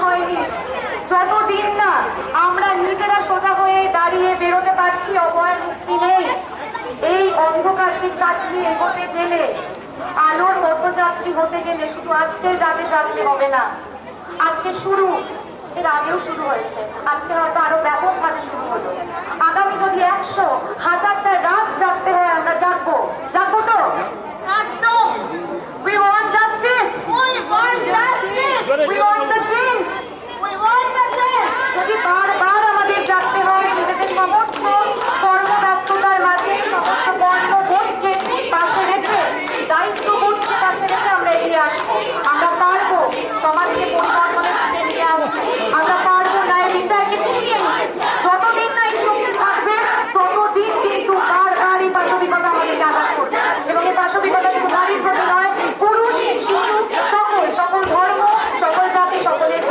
হয়নি, যতদিন না আমরা নিজেরা সোজা হয়ে দাঁড়িয়ে বেরোতে পারছি, অভয়ের মুক্তি নেই। এই অন্ধকারকে কাটিয়ে এগোতে গেলে, আলোর পথযাত্রী হতে গেলে শুধু আজকের রাতে জাগতে হবে না। আজকে শুরু, এর আগেও শুরু হয়েছে, আজকে হয়তো আরো ব্যাপকভাবে শুরু হলো। আগামী যদি 100,000টা রাত জাগতে হয়, আমরা জাগবো। জাগবো তো? একদম। We want justice. We want justice. We want the